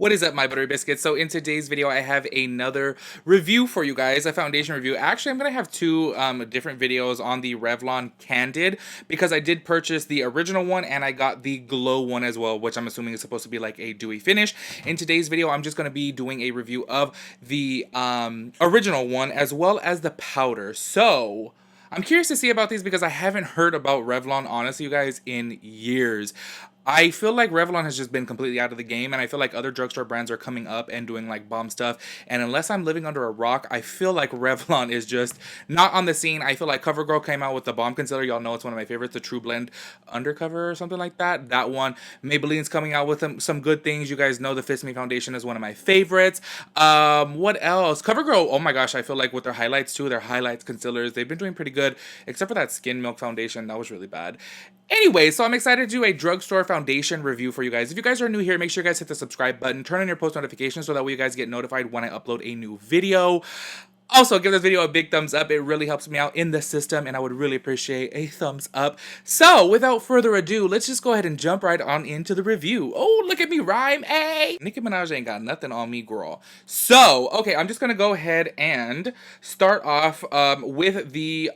What is up, my buttery biscuits? So in today's video, I have another review for you guys, a foundation review. Actually, I'm going to have two different videos on the Revlon Candid because I did purchase the original one and I got the glow one as well, which I'm assuming is supposed to be like a dewy finish. In today's video, I'm just going to be doing a review of the original one as well as the powder. So I'm curious to see about these because I haven't heard about Revlon, honestly, you guys, in years. I feel like Revlon has just been completely out of the game, and I feel like other drugstore brands are coming up and doing like bomb stuff. And unless I'm living under a rock, I feel like Revlon is just not on the scene. I feel like CoverGirl came out with the bomb concealer. Y'all know it's one of my favorites, the True Blend Undercover or something like that. That one. Maybelline's coming out with some good things. You guys know the Fist Me foundation is one of my favorites. What else? CoverGirl. Oh my gosh, I feel like with their highlights too, their highlights concealers, they've been doing pretty good, except for that Skin Milk foundation. That was really bad. Anyway, so I'm excited to do a drugstore foundation review for you guys. If you guys are new here, make sure you guys hit the subscribe button, turn on your post notifications so that way you guys get notified when I upload a new video. Also, give this video a big thumbs up. It really helps me out in the system, and I would really appreciate a thumbs up. So, without further ado, let's just go ahead and jump right on into the review. Oh, look at me rhyme, hey! Nicki Minaj ain't got nothing on me, girl. So, okay, I'm just gonna go ahead and start off with the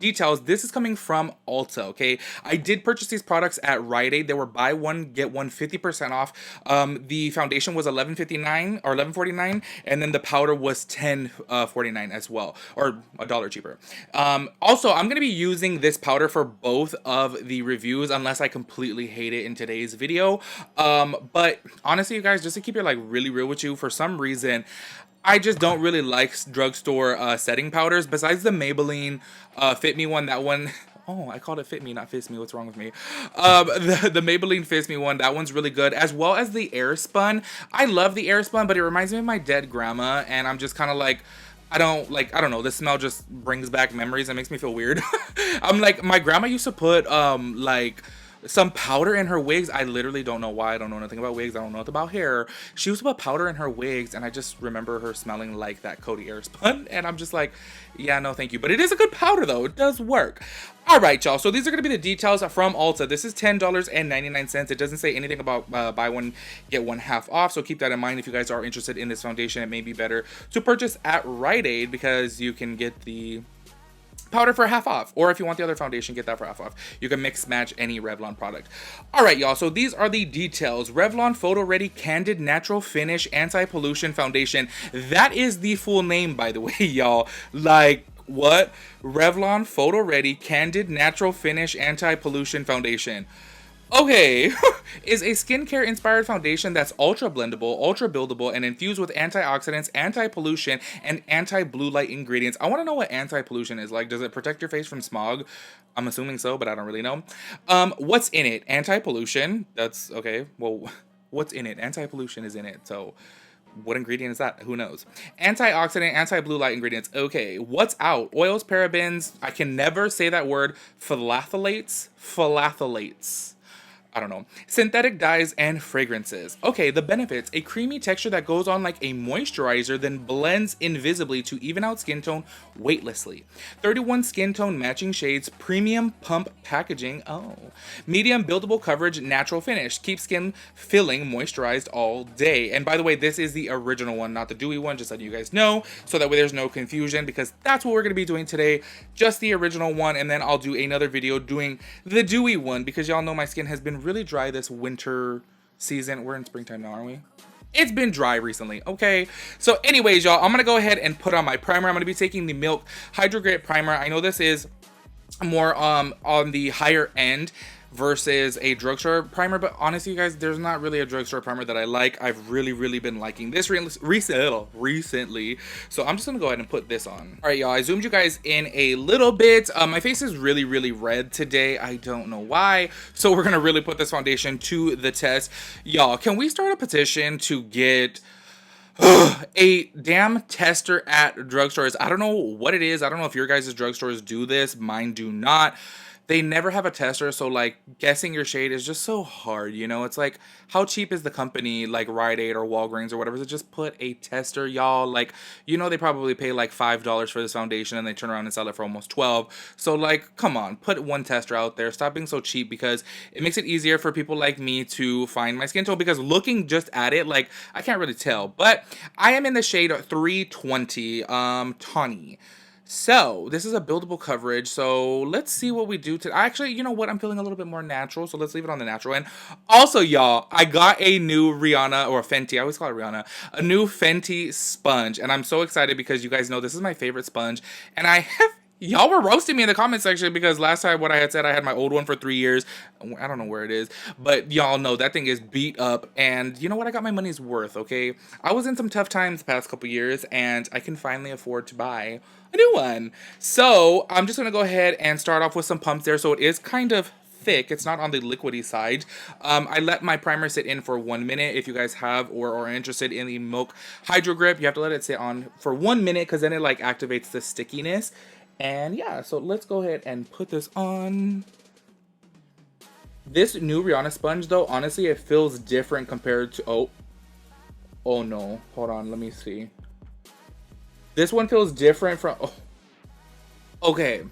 details. This is coming from Ulta, okay? I did purchase these products at Rite Aid. They were buy one, get one 50% off. The foundation was $11.59 or $11.49, and then the powder was $10.49 as well, or $1 cheaper. Also, I'm going to be using this powder for both of the reviews unless I completely hate it in today's video. But honestly, you guys, just to keep it like really real with you, for some reason, I just don't really like drugstore setting powders. Besides the Maybelline Fit Me one, that one... Oh, I called it Fit Me, not Fist Me. What's wrong with me? The Maybelline Fist Me one, that one's really good. As well as the Airspun. I love the Airspun, but it reminds me of my dead grandma. And I'm just kind of like... I don't know, the smell just brings back memories and makes me feel weird. I'm like, my grandma used to put like some powder in her wigs. I literally don't know why. I don't know nothing about wigs. I don't know nothing about hair. She used to put powder in her wigs, and I just remember her smelling like that Coty Airspun, and I'm just like, yeah, no thank you. But it is a good powder though. It does work. Alright, y'all, so these are going to be the details from Ulta. This is $10.99. It doesn't say anything about buy one, get one half off, so keep that in mind if you guys are interested in this foundation. It may be better to purchase at Rite Aid because you can get the powder for half off, or if you want the other foundation, get that for half off. You can mix match any Revlon product. All right, y'all, so these are the details. Revlon PhotoReady Candid Natural Finish Anti-Pollution Foundation. That is the full name, by the way, y'all. Like, what? Revlon PhotoReady Candid Natural Finish Anti-Pollution Foundation. Okay, is a skincare inspired foundation that's ultra blendable, ultra buildable, and infused with antioxidants, anti-pollution, and anti-blue light ingredients. I want to know what anti-pollution is like. Does it protect your face from smog? I'm assuming so, but I don't really know. What's in it? Anti-pollution. That's okay. Well, what's in it? Anti-pollution is in it. So what ingredient is that? Who knows? Antioxidant, anti-blue light ingredients. Okay, what's out? Oils, parabens. I can never say that word. Phthalates. I don't know. Synthetic dyes and fragrances. Okay, the benefits. A creamy texture that goes on like a moisturizer, then blends invisibly to even out skin tone weightlessly. 31 skin tone matching shades, premium pump packaging. Oh. Medium buildable coverage, natural finish. Keep skin filling, moisturized all day. And by the way, this is the original one, not the dewy one, just so you guys know, so that way there's no confusion, because that's what we're going to be doing today. Just the original one, and then I'll do another video doing the dewy one, because y'all know my skin has been really dry this winter season. We're in springtime now, aren't we? It's been dry recently. Okay, so anyways, y'all, I'm gonna go ahead and put on my primer. I'm gonna be taking the Milk Hydro Grade Primer. I know this is more on the higher end versus a drugstore primer, but honestly, you guys, there's not really a drugstore primer that I like. I've really been liking this recently, so I'm just gonna go ahead and put this on. All right, y'all, I zoomed you guys in a little bit. My face is really red today. I don't know why, so we're gonna really put this foundation to the test. Y'all, can we start a petition to get a damn tester at drugstores? I don't know what it is. I don't know if your guys' drugstores do this. Mine do not. they never have a tester, so like guessing your shade is just so hard, you know? It's like, how cheap is the company like Rite Aid or Walgreens or whatever to just put a tester, y'all? Like, you know, they probably pay like $5 for this foundation and they turn around and sell it for almost 12. So like, come on, put one tester out there. Stop being so cheap, because it makes it easier for people like me to find my skin tone, because looking just at it, like, I can't really tell. But I am in the shade 320 tawny. So this is a buildable coverage. So let's see what we do to. Actually, you know what? I'm feeling a little bit more natural, so let's leave it on the natural end. Also, y'all, I got a new Rihanna, or Fenty. I always call it Rihanna. A new Fenty sponge, and I'm so excited because you guys know this is my favorite sponge, and I have. Y'all were roasting me in the comment section because last time what I had said, I had my old one for 3 years. I don't know where it is, but y'all know that thing is beat up. And you know what? I got my money's worth, okay? I was in some tough times the past couple years, and I can finally afford to buy a new one. So I'm just going to go ahead and start off with some pumps there. So it is kind of thick. It's not on the liquidy side. I let my primer sit in for 1 minute. If you guys have or are interested in the Milk Hydro Grip, you have to let it sit on for 1 minute because then it like activates the stickiness. And yeah, so let's go ahead and put this on. This new Rihanna sponge, though, honestly, it feels different compared to... Oh no. Hold on, let me see. This one feels different from... Oh. Okay.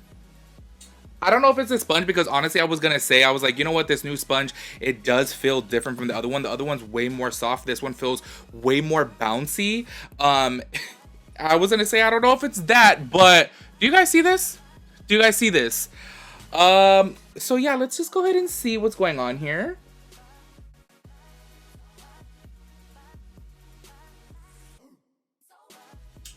I don't know if it's a sponge, because honestly, I was going to say, I was like, you know what, this new sponge, it does feel different from the other one. The other one's way more soft. This one feels way more bouncy. I was going to say, I don't know if it's that, but... Do you guys see this? Do you guys see this? So yeah, let's just go ahead and see what's going on here.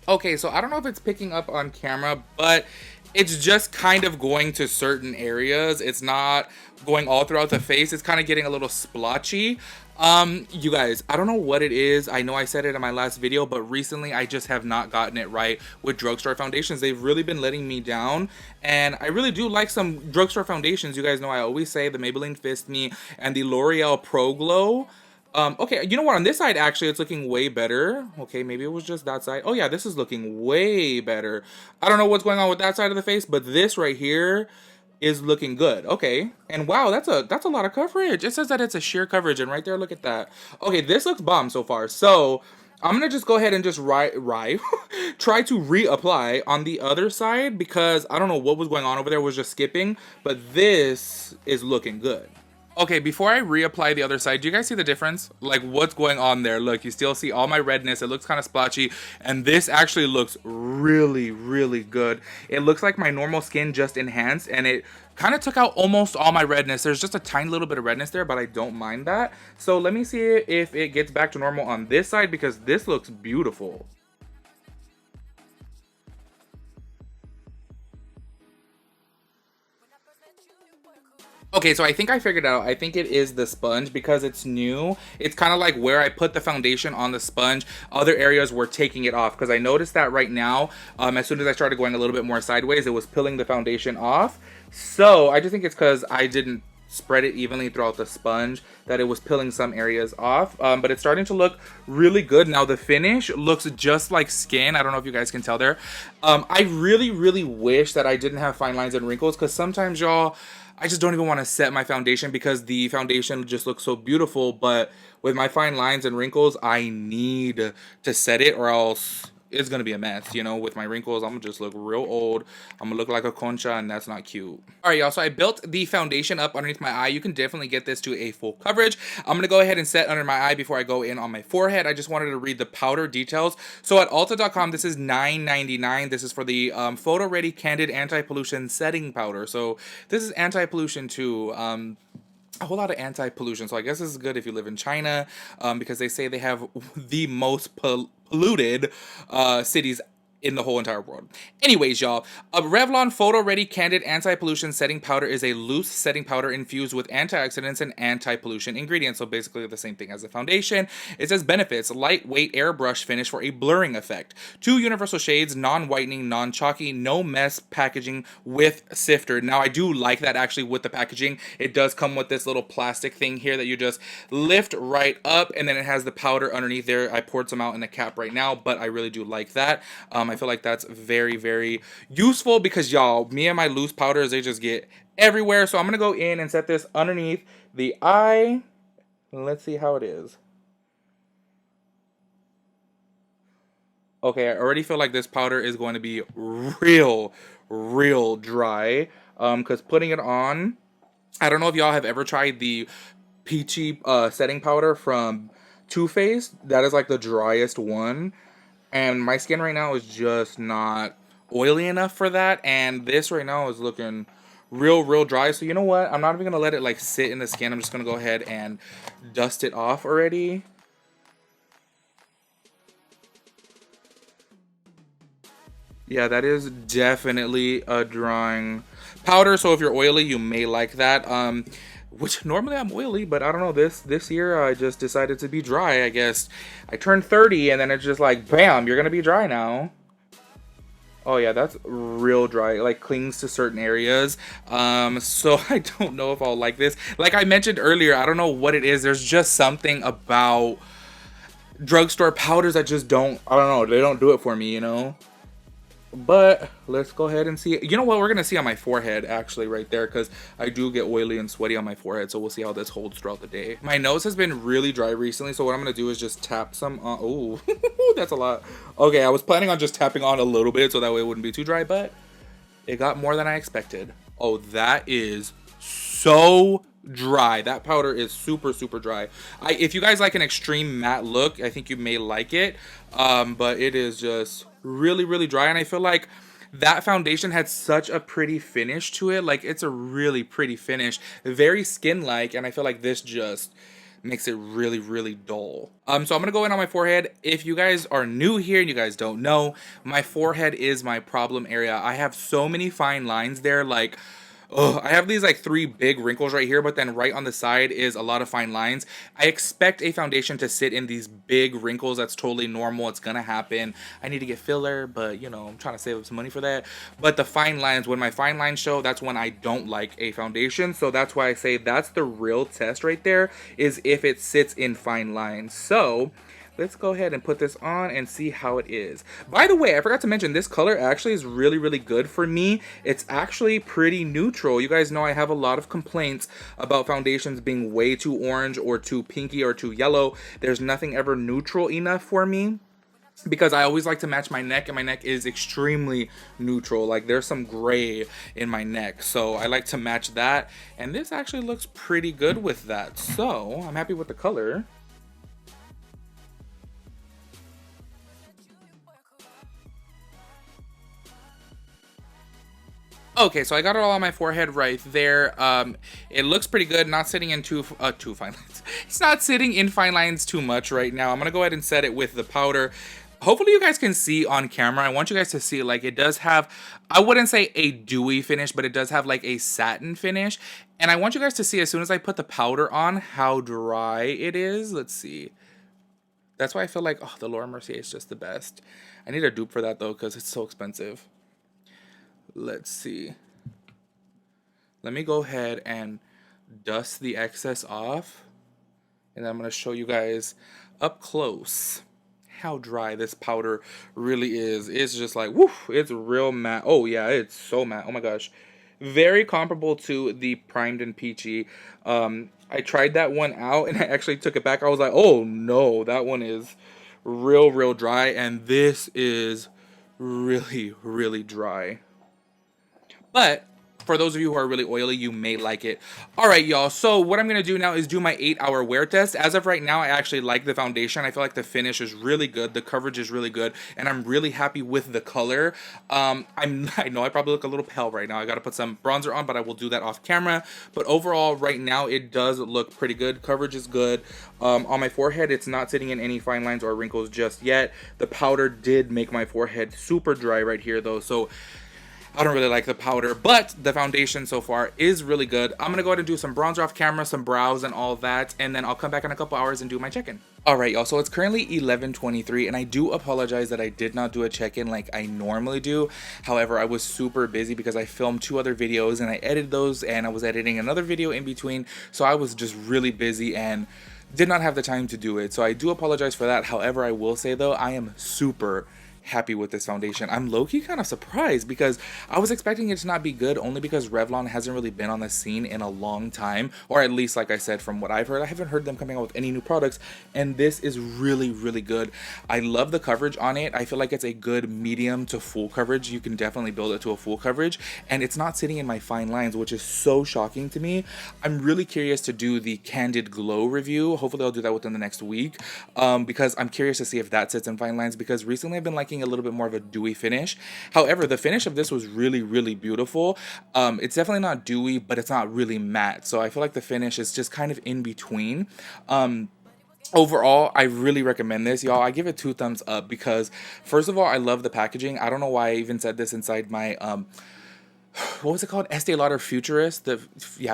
Okay, so I don't know if it's picking up on camera, but it's just kind of going to certain areas. It's not going all throughout the face. It's kind of getting a little splotchy. You guys, I don't know what it is. I know I said it in my last video, but recently I just have not gotten it right with drugstore foundations. They've really been letting me down, and I really do like some drugstore foundations. You guys know I always say the Maybelline Fist Me and the L'Oreal Pro Glow. Okay, you know what? On this side, actually, it's looking way better. Okay, maybe it was just that side. Oh yeah, this is looking way better. I don't know what's going on with that side of the face, but this right here is looking good. Okay, and wow, that's a lot of coverage. It says that it's a sheer coverage, and right there, look at that. Okay, this looks bomb so far. So I'm gonna just go ahead and just try to reapply on the other side, because I don't know what was going on over there. It was just skipping, but this is looking good. Okay, before I reapply the other side, do you guys see the difference? Like, what's going on there? Look, you still see all my redness. It looks kind of splotchy, and this actually looks really, really good. It looks like my normal skin just enhanced, and it kind of took out almost all my redness. There's just a tiny little bit of redness there, but I don't mind that. So let me see if it gets back to normal on this side, because this looks beautiful. Okay, so I think I figured it out. I think it is the sponge, because it's new. It's kind of like where I put the foundation on the sponge, other areas were taking it off, because I noticed that right now, as soon as I started going a little bit more sideways, it was peeling the foundation off. So I just think it's because I didn't spread it evenly throughout the sponge that it was peeling some areas off. But it's starting to look really good. Now the finish looks just like skin. I don't know if you guys can tell there. I really, really wish that I didn't have fine lines and wrinkles, because sometimes, y'all, I just don't even want to set my foundation because the foundation just looks so beautiful. But with my fine lines and wrinkles, I need to set it, or else it's going to be a mess. You know, with my wrinkles, I'm going to just look real old. I'm going to look like a concha, and that's not cute. All right, y'all. So I built the foundation up underneath my eye. You can definitely get this to a full coverage. I'm going to go ahead and set under my eye before I go in on my forehead. I just wanted to read the powder details. So at Ulta.com, this is $9.99. This is for the PhotoReady Candid Anti-Pollution Setting Powder. So this is anti-pollution too. A whole lot of anti-pollution, so I guess this is good if you live in China, because they say they have the most polluted cities in the whole entire world. Anyways, y'all, a Revlon PhotoReady Candid Anti-Pollution Setting Powder is a loose setting powder infused with antioxidants and anti-pollution ingredients, so basically the same thing as the foundation. It says benefits: lightweight airbrush finish for a blurring effect, 2 universal shades, non-whitening, non-chalky, no mess packaging with sifter. Now I do like that actually with the packaging. It does come with this little plastic thing here that you just lift right up, and then it has the powder underneath there. I poured some out in a cap right now, but I really do like that. I feel like that's very, very useful, because y'all, me and my loose powders, they just get everywhere. So I'm going to go in and set this underneath the eye. Let's see how it is. Okay, I already feel like this powder is going to be real dry. Because putting it on, I don't know if y'all have ever tried the peachy setting powder from Too Faced. That is like the driest one. And my skin right now is just not oily enough for that. And this right now is looking real dry. So you know what? I'm not even going to let it like sit in the skin. I'm just going to go ahead and dust it off already. Yeah, that is definitely a drying powder. So if you're oily, you may like that. Which normally I'm oily, but I don't know. This year I just decided to be dry. I guess I turned 30, and then it's just like, bam, you're gonna be dry now. Oh yeah, that's real dry. It like clings to certain areas. So I don't know if I'll like this. Like I mentioned earlier, I don't know what it is. There's just something about drugstore powders that just don't. I don't know. They don't do it for me, you know. But let's go ahead and see. You know what? We're going to see on my forehead, actually, right there, because I do get oily and sweaty on my forehead. So we'll see how this holds throughout the day. My nose has been really dry recently. So what I'm going to do is just tap some on. Oh, that's a lot. Okay, I was planning on just tapping on a little bit so that way it wouldn't be too dry. But it got more than I expected. Oh, that is so dry. That powder is super dry. If you guys like an extreme matte look, I think you may like it. But it is just really dry, and I feel like that foundation had such a pretty finish to it. Like it's a really pretty finish, very skin like, and I feel like this just makes it really dull. So I'm gonna go in on my forehead. If you guys are new here and you guys don't know, my forehead is my problem area. I have so many fine lines there, like I have these like 3 big wrinkles right here, but then right on the side is a lot of fine lines. I expect a foundation to sit in these big wrinkles. That's totally normal. It's gonna happen. I need to get filler, but you know, I'm trying to save up some money for that. But the fine lines, when my fine lines show, that's when I don't like a foundation. So that's why I say that's the real test right there, is if it sits in fine lines. So let's go ahead and put this on and see how it is. By the way, I forgot to mention, this color actually is really good for me. It's actually pretty neutral. You guys know I have a lot of complaints about foundations being way too orange or too pinky or too yellow. There's nothing ever neutral enough for me, because I always like to match my neck, and my neck is extremely neutral. Like there's some gray in my neck, so I like to match that, and this actually looks pretty good with that. So I'm happy with the color. Okay, so I got it all on my forehead right there. It looks pretty good. Not sitting in too fine lines. It's not sitting in fine lines too much right now. I'm gonna go ahead and set it with the powder. Hopefully you guys can see on camera. I want you guys to see, like, it does have, I wouldn't say a dewy finish, but it does have like a satin finish. And I want you guys to see, as soon as I put the powder on, how dry it is. Let's see. That's why I feel like, oh, the Laura Mercier is just the best. I need a dupe for that though, because it's so expensive. Let's see. Let me go ahead and dust the excess off, and I'm going to show you guys up close how dry this powder really is. It's just like, woof, it's real matte. Oh yeah, it's so matte. Oh my gosh. Very comparable to the Primed and Peachy. I tried that one out, and I actually took it back. I was like, oh no, that one is real dry, and this is really dry. But for those of you who are really oily, you may like it. All right, y'all. So what I'm going to do now is do my 8-hour wear test. As of right now, I actually like the foundation. I feel like the finish is really good. The coverage is really good. And I'm really happy with the color. I know I probably look a little pale right now. I got to put some bronzer on, but I will do that off camera. But overall, right now, it does look pretty good. Coverage is good. On my forehead, it's not sitting in any fine lines or wrinkles just yet. The powder did make my forehead super dry right here, though. So I don't really like the powder, but the foundation so far is really good. I'm going to go ahead and do some bronzer off camera, some brows and all that, and then I'll come back in a couple hours and do my check-in. Alright, y'all, so it's currently 11:23, and I do apologize that I did not do a check-in like I normally do. However, I was super busy because I filmed 2 other videos, and I edited those, and I was editing another video in between, so I was just really busy and did not have the time to do it. So I do apologize for that. However, I will say, though, I am super happy with this foundation. I'm low-key kind of surprised because I was expecting it to not be good only because Revlon hasn't really been on the scene in a long time, or at least, like I said, from what I've heard, I haven't heard them coming out with any new products, and this is really, really good. I love the coverage on it. I feel like it's a good medium to full coverage. You can definitely build it to a full coverage, and it's not sitting in my fine lines, which is so shocking to me. I'm really curious to do the Candid Glow review. Hopefully I'll do that within the next week, because I'm curious to see if that sits in fine lines, because recently I've been liking a little bit more of a dewy finish. However, the finish of this was really, really beautiful. It's definitely not dewy, but it's not really matte, so I feel like the finish is just kind of in between. Overall, I really recommend this, y'all. I give it 2 thumbs up because, first of all, I love the packaging. I don't know why I even said this inside my what was it called? Estee Lauder Futurist,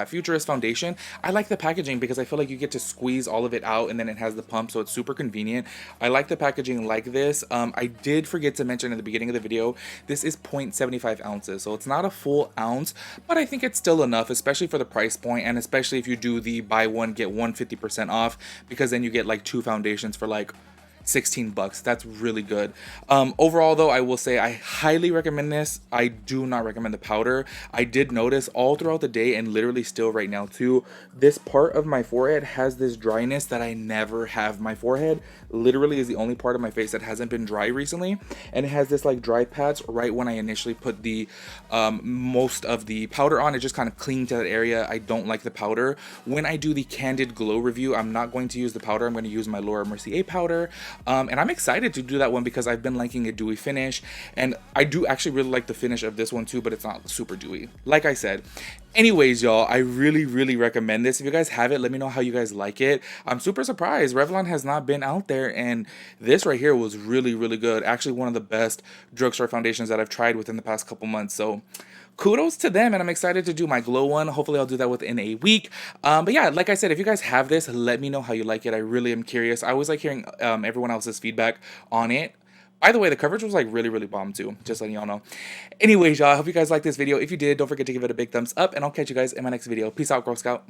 Futurist foundation. I like the packaging because I feel like you get to squeeze all of it out, and then it has the pump, so it's super convenient. I like the packaging like this. I did forget to mention at the beginning of the video, this is 0.75 ounces, so it's not a full ounce, but I think it's still enough, especially for the price point, and especially if you do the buy one get one 50% off, because then you get like 2 foundations for like 16 bucks. That's really good. Overall though, I will say I highly recommend this. I do not recommend the powder. I did notice all throughout the day, and literally still right now too, this part of my forehead has this dryness that I never have. My forehead literally is the only part of my face that hasn't been dry recently, and it has this like dry patch right when I initially put the most of the powder on. It just kind of clinged to that area. I don't like the powder. When I do the Candid Glow review, I'm not going to use the powder. I'm going to use my Laura Mercier powder. And I'm excited to do that one because I've been liking a dewy finish, and I do actually really like the finish of this one too, but it's not super dewy, like I said. Anyways, y'all, I really, really recommend this. If you guys have it, let me know how you guys like it. I'm super surprised. Revlon has not been out there, and this right here was really, really good. Actually, one of the best drugstore foundations that I've tried within the past couple months. So kudos to them, and I'm excited to do my glow one. Hopefully I'll do that within a week. But yeah, like I said, if you guys have this, let me know how you like it. I really am curious. I always like hearing everyone else's feedback on it. By the way, the coverage was like really, really bomb too, just letting y'all know. Anyways, y'all, I hope you guys liked this video. If you did, don't forget to give it a big thumbs up, and I'll catch you guys in my next video. Peace out, Girl Scout.